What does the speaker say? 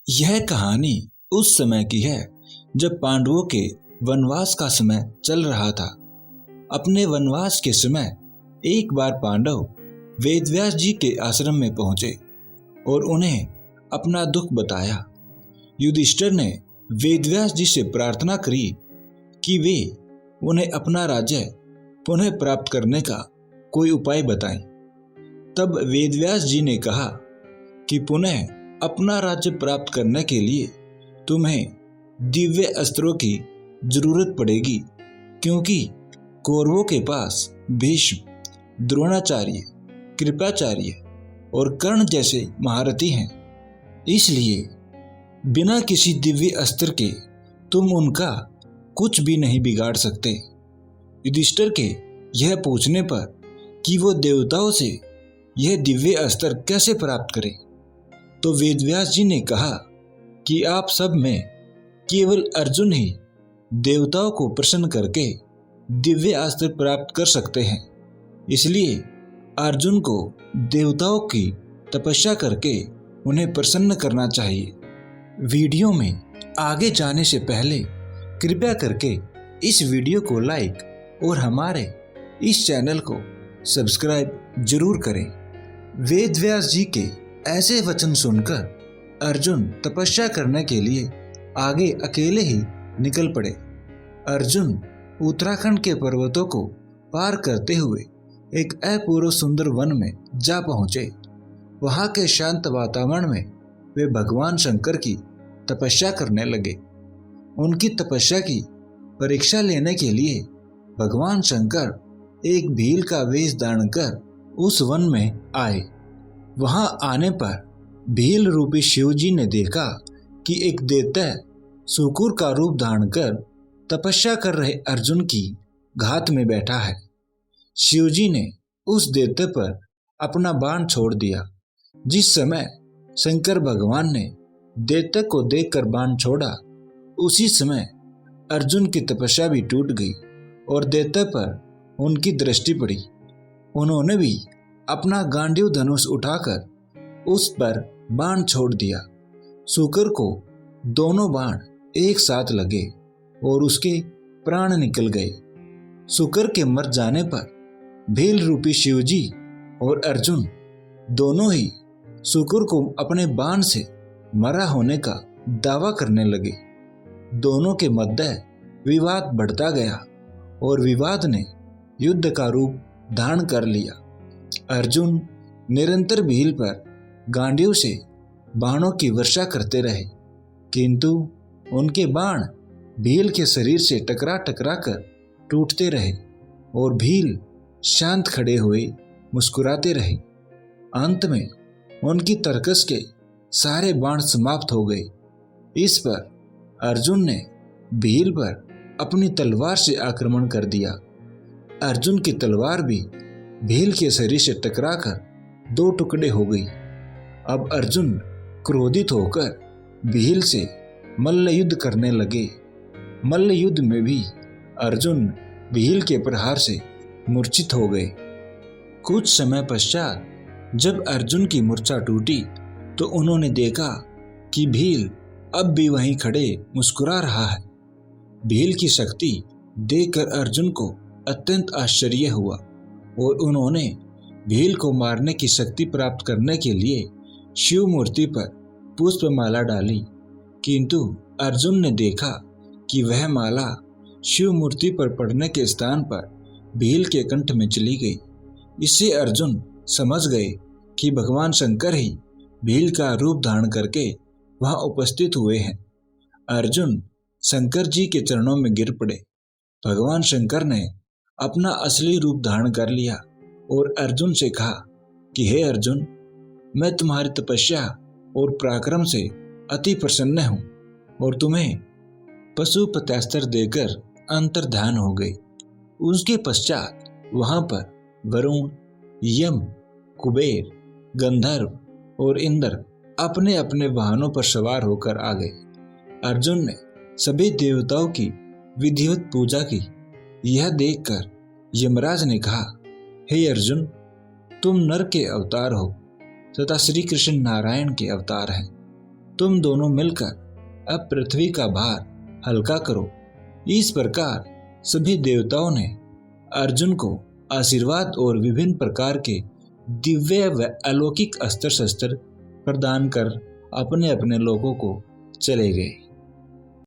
यह कहानी उस समय की है जब पांडवों के वनवास का समय चल रहा था। अपने वनवास के समय एक बार पांडव वेदव्यास जी के आश्रम में पहुंचे और उन्हें अपना दुख बताया। युधिष्ठिर ने वेदव्यास जी से प्रार्थना करी कि वे उन्हें अपना राज्य पुनः प्राप्त करने का कोई उपाय बताएं। तब वेदव्यास जी ने कहा कि पुनः अपना राज्य प्राप्त करने के लिए तुम्हें दिव्य अस्त्रों की जरूरत पड़ेगी, क्योंकि कौरवों के पास भीष्म, द्रोणाचार्य, कृपाचार्य और कर्ण जैसे महारथी हैं। इसलिए बिना किसी दिव्य अस्त्र के तुम उनका कुछ भी नहीं बिगाड़ सकते। युधिष्ठिर के यह पूछने पर कि वो देवताओं से यह दिव्य अस्त्र कैसे प्राप्त करें, तो वेदव्यास जी ने कहा कि आप सब में केवल अर्जुन ही देवताओं को प्रसन्न करके दिव्य अस्त्र प्राप्त कर सकते हैं। इसलिए अर्जुन को देवताओं की तपस्या करके उन्हें प्रसन्न करना चाहिए। वीडियो में आगे जाने से पहले कृपया करके इस वीडियो को लाइक और हमारे इस चैनल को सब्सक्राइब जरूर करें। वेदव्यास जी के ऐसे वचन सुनकर अर्जुन तपस्या करने के लिए आगे अकेले ही निकल पड़े। अर्जुन उत्तराखंड के पर्वतों को पार करते हुए एक अपूर्व सुंदर वन में जा पहुंचे। वहां के शांत वातावरण में वे भगवान शंकर की तपस्या करने लगे। उनकी तपस्या की परीक्षा लेने के लिए भगवान शंकर एक भील का वेश धारण कर उस वन में आए। वहां आने पर भील रूपी शिव जी ने देखा कि एक दैत्य सुकुर का रूप धारण कर तपस्या कर रहे अर्जुन की घात में बैठा है। शिव जी ने उस दैत्य पर अपना बाण छोड़ दिया। जिस समय शंकर भगवान ने दैत्य को देखकर बाण छोड़ा, उसी समय अर्जुन की तपस्या भी टूट गई और दैत्य पर उनकी दृष्टि पड़ी। उन्होंने भी अपना गांडीव धनुष उठाकर उस पर बाण छोड़ दिया। सुकर को दोनों बाण एक साथ लगे और उसके प्राण निकल गए। सुकर के मर जाने पर भील रूपी शिवजी और अर्जुन दोनों ही सुकर को अपने बाण से मरा होने का दावा करने लगे। दोनों के मध्य विवाद बढ़ता गया और विवाद ने युद्ध का रूप धारण कर लिया। अर्जुन निरंतर भील पर गांडीव से बाणों की वर्षा करते रहे, किंतु उनके बाण भील के शरीर से टकरा टकरा कर टूटते रहे और भील शांत खड़े हुए मुस्कुराते रहे। अंत में उनकी तरकस के सारे बाण समाप्त हो गए। इस पर अर्जुन ने भील पर अपनी तलवार से आक्रमण कर दिया। अर्जुन की तलवार भी भील के शरीर से टकराकर दो टुकड़े हो गई। अब अर्जुन क्रोधित होकर भील से मल्ल युद्ध करने लगे। मल्ल युद्ध में भी अर्जुन भील के प्रहार से मूर्छित हो गए। कुछ समय पश्चात जब अर्जुन की मूर्छा टूटी तो उन्होंने देखा कि भील अब भी वहीं खड़े मुस्कुरा रहा है। भील की शक्ति देखकर अर्जुन को अत्यंत आश्चर्य हुआ और उन्होंने भील को मारने की शक्ति प्राप्त करने के लिए शिव मूर्ति पर पुष्पमाला डाली, किंतु अर्जुन ने देखा कि वह माला शिव मूर्ति पर पड़ने के स्थान पर भील के कंठ में चली गई। इससे अर्जुन समझ गए कि भगवान शंकर ही भील का रूप धारण करके वहां उपस्थित हुए हैं। अर्जुन शंकर जी के चरणों में गिर पड़े। भगवान शंकर ने अपना असली रूप धारण कर लिया और अर्जुन से कहा कि हे अर्जुन, मैं तुम्हारी तपस्या और पराक्रम से अति प्रसन्न हूँ और तुम्हें पशुपतास्त्र देकर अंतर्धान हो गई। उसके पश्चात वहां पर वरुण, यम, कुबेर, गंधर्व और इंद्र अपने अपने वाहनों पर सवार होकर आ गए। अर्जुन ने सभी देवताओं की विधिवत पूजा की। यह देखकर यमराज ने कहा, हे अर्जुन, तुम नर के अवतार हो तथा श्री कृष्ण नारायण के अवतार हैं। तुम दोनों मिलकर अब पृथ्वी का भार हल्का करो। इस प्रकार सभी देवताओं ने अर्जुन को आशीर्वाद और विभिन्न प्रकार के दिव्य व अलौकिक अस्त्र शस्त्र प्रदान कर अपने अपने लोगों को चले गए।